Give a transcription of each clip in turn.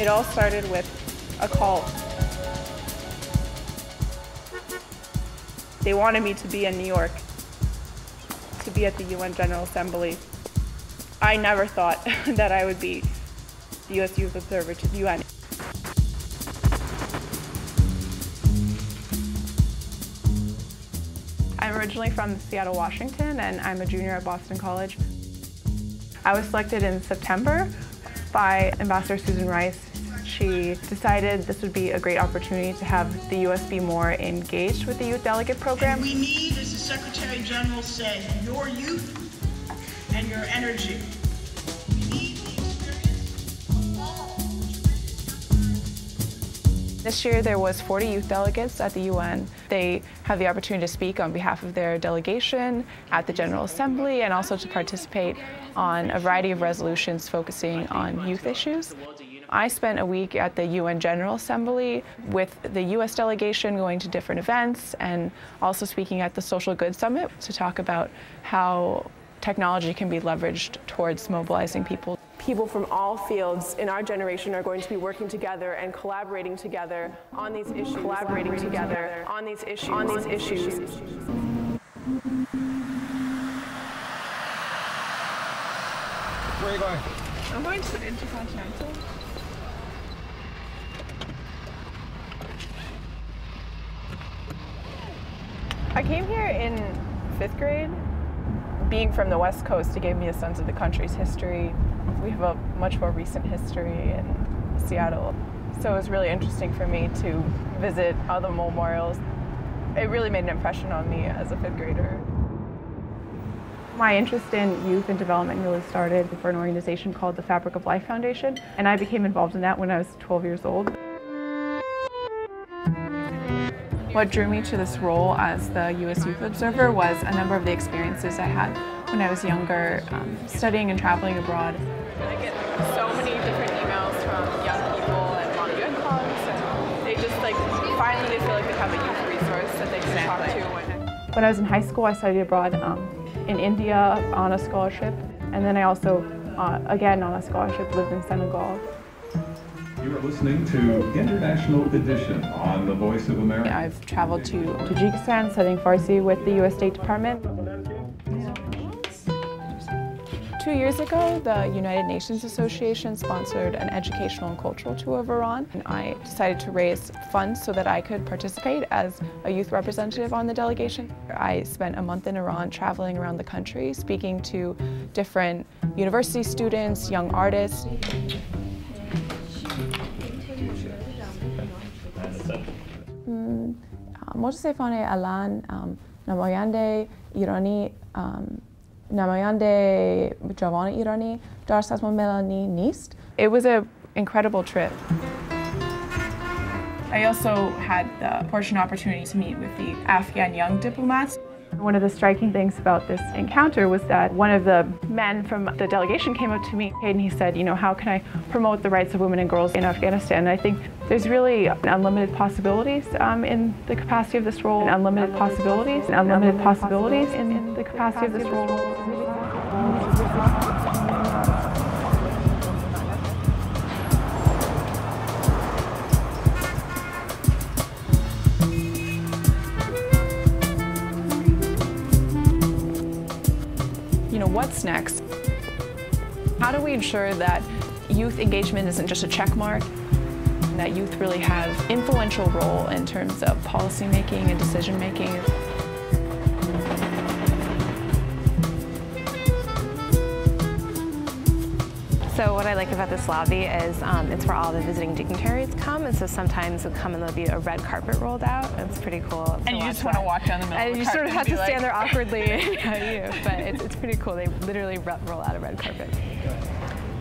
It all started with a cult. They wanted me to be in New York, to be at the UN General Assembly. I never thought that I would be the U.S. Youth Observer to the UN. I'm originally from Seattle, Washington, and I'm a junior at Boston College. I was selected in September by Ambassador Susan Rice. She decided this would be a great opportunity to have the U.S. be more engaged with the youth delegate program. And we need, as the Secretary General said, your youth and your energy. We need the experience of all. This year there was 40 youth delegates at the UN. They have the opportunity to speak on behalf of their delegation at the General Assembly and also to participate on a variety of resolutions focusing on youth issues. I spent a week at the UN General Assembly with the US delegation going to different events and also speaking at the Social Good Summit to talk about how technology can be leveraged towards mobilizing people. People from all fields in our generation are going to be working together and collaborating together on these issues. Collaborating together on these issues. On these issues. Where are you going? I'm going to Intercontinental. I came here in 5th grade. Being from the West Coast, it gave me a sense of the country's history. We have a much more recent history in Seattle. So it was really interesting for me to visit other memorials. It really made an impression on me as a 5th grader. My interest in youth and development really started for an organization called the Fabric of Life Foundation, and I became involved in that when I was 12 years old. What drew me to this role as the U.S. Youth Observer was a number of the experiences I had when I was younger, studying and traveling abroad. I get so many different emails from young people and on UN clubs, and they just finally they feel like they have a youth resource that they can talk to. When I was in high school, I studied abroad in India on a scholarship, and then I also, again on a scholarship, lived in Senegal. You are listening to International Edition on The Voice of America. I've traveled to Tajikistan studying Farsi with the U.S. State Department. 2 years ago, the United Nations Association sponsored an educational and cultural tour of Iran, and I decided to raise funds so that I could participate as a youth representative on the delegation. I spent a month in Iran traveling around the country, speaking to different university students, young artists. متاسفانه الان نماینده ایرانی نماینده جوان ایرانی در سازمان مللی نیست. It was an incredible trip. I also had the fortunate opportunity to meet with the Afghan young diplomats. One of the striking things about this encounter was that one of the men from the delegation came up to me and he said, you know, how can I promote the rights of women and girls in Afghanistan? And I think there's really unlimited possibilities in the capacity of this role, unlimited possibilities in the capacity of this role. What's next? How do we ensure that youth engagement isn't just a check mark, and that youth really have influential role in terms of policy making and decision making? So what I like about this lobby is it's where all the visiting dignitaries come, and so sometimes they'll come and there'll be a red carpet rolled out. It's pretty cool. And you just want to walk down the middle of the carpet. And you sort of have to stand there awkwardly, but it's pretty cool. They literally roll out a red carpet.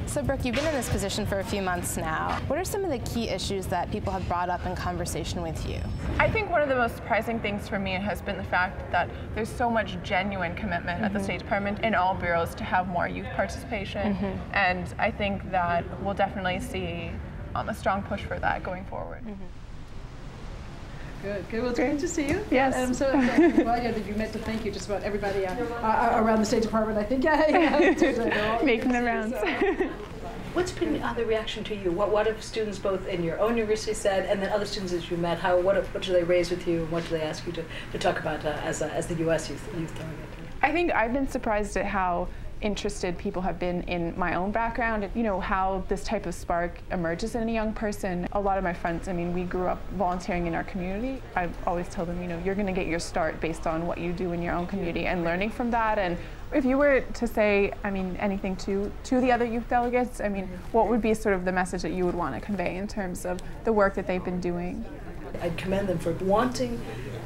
So Brooke, you've been in this position for a few months now. What are some of the key issues that people have brought up in conversation with you? I think one of the most surprising things for me has been the fact that there's so much genuine commitment at the State Department in all bureaus to have more youth participation. And I think that we'll definitely see a strong push for that going forward. Good, good. Well, it's great to see you. Yes. And I'm so glad that you met to thank you just about everybody around the State Department, I think. Yeah. Making the rounds. What's been the reaction to you? What have students both in your own university said, and then other students that you met? What do they raise with you, and what do they ask you to talk about as the U.S. youth delegate? I think I've been surprised at how interested people have been in my own background, and, you know, how this type of spark emerges in a young person. A lot of my friends, I mean, we grew up volunteering in our community. I always tell them, you know, you're going to get your start based on what you do in your own community and learning from that. And if you were to say, I mean, anything to the other youth delegates, I mean, what would be sort of the message that you would want to convey in terms of the work that they've been doing? I'd commend them for wanting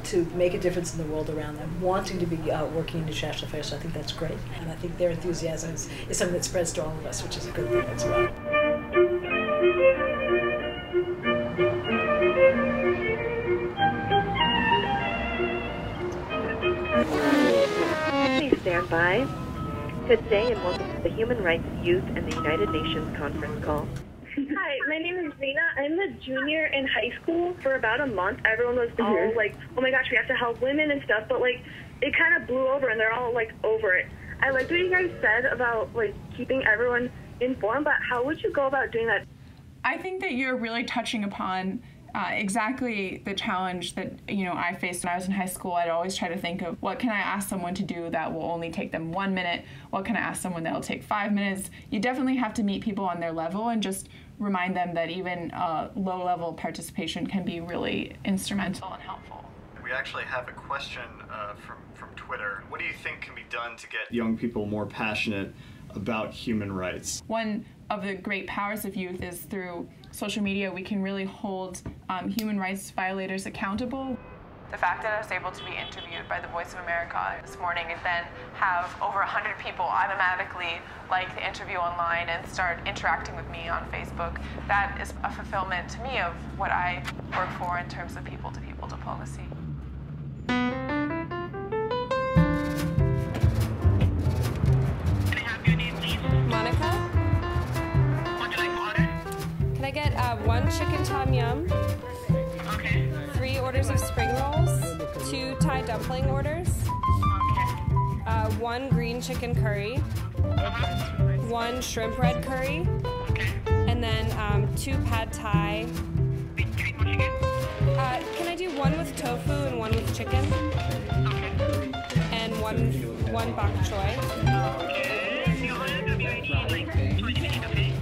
to make a difference in the world around them, wanting to be working in international affairs. So I think that's great. And I think their enthusiasm is something that spreads to all of us, which is a good thing as well. Please stand by. Good day and welcome to the Human Rights, Youth, and the United Nations conference call. Hi, my name is Rena. I'm a junior in high school. For about a month, everyone was all like, oh my gosh, we have to help women and stuff, but like, it kind of blew over and they're all like over it. I liked what you guys said about like keeping everyone informed, but how would you go about doing that? I think that you're really touching upon exactly the challenge that, you know, I faced when I was in high school. I'd always try to think of what can I ask someone to do that will only take them 1 minute? What can I ask someone that will take 5 minutes? You definitely have to meet people on their level and just remind them that even low-level participation can be really instrumental and helpful. We actually have a question from Twitter. What do you think can be done to get young people more passionate about human rights? One of the great powers of youth is through social media. We can really hold human rights violators accountable. The fact that I was able to be interviewed by the Voice of America this morning and then have over 100 people automatically like the interview online and start interacting with me on Facebook, that is a fulfillment to me of what I work for in terms of people-to-people diplomacy. Monica? What do I order? Can I get 1 chicken tom yum? Okay. 3 orders of spring rolls, 2 Thai dumpling orders, 1 green chicken curry, 1 shrimp red curry, and then 2 pad thai. Can I do 1 with tofu and 1 with chicken? And 1 bok choy.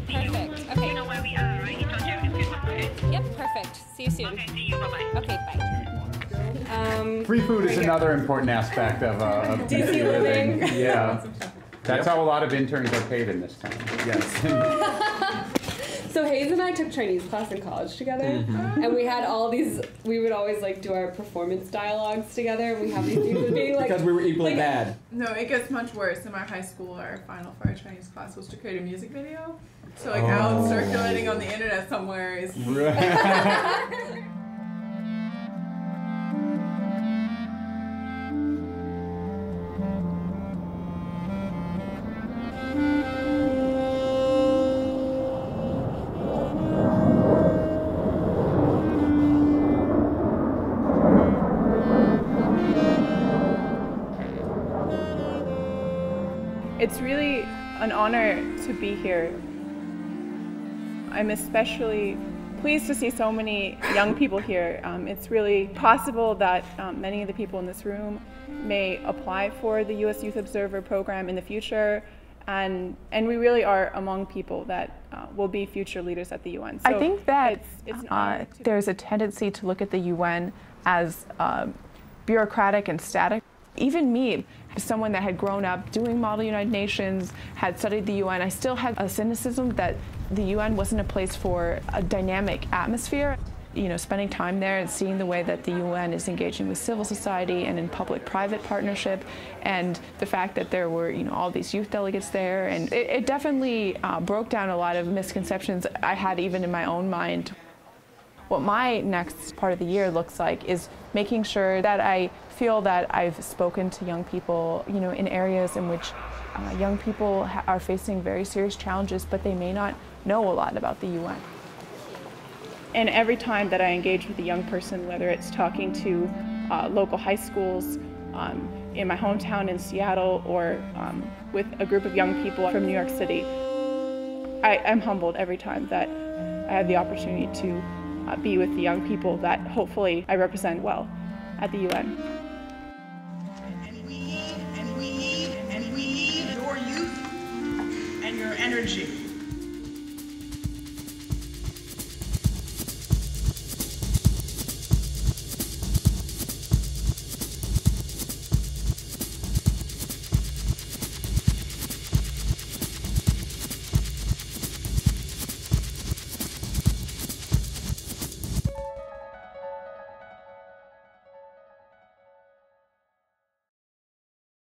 Perfect. Okay. You know where we are, right? You told you. Yep, perfect. See you soon. Okay, see you. Bye-bye. Okay, bye. Free food is another important aspect of DC living. Yeah. That's how a lot of interns are paid in this town. Yes. So Hayes and I took Chinese class in college together, and we had all these. We would always like do our performance dialogues together. And we have these things being like because we were equally like, bad. No, it gets much worse. In our high school, our final for our Chinese class was to create a music video. So like out circulating on the internet somewhere is. It's really an honor to be here. I'm especially pleased to see so many young people here. It's really possible that many of the people in this room may apply for the U.S. Youth Observer program in the future, and we really are among people that will be future leaders at the UN. So I think that there's a tendency to look at the UN as bureaucratic and static. Even me, someone that had grown up doing Model United Nations, had studied the UN, I still had a cynicism that the UN wasn't a place for a dynamic atmosphere. You know, spending time there and seeing the way that the UN is engaging with civil society and in public-private partnership, and the fact that there were, you know, all these youth delegates there, and it definitely broke down a lot of misconceptions I had even in my own mind. What my next part of the year looks like is making sure that I feel that I've spoken to young people, you know, in areas in which young people are facing very serious challenges, but they may not know a lot about the UN. And every time that I engage with a young person, whether it's talking to local high schools in my hometown in Seattle or with a group of young people from New York City, I'm humbled every time that I have the opportunity to be with the young people that hopefully I represent well at the UN. And we need your youth and your energy.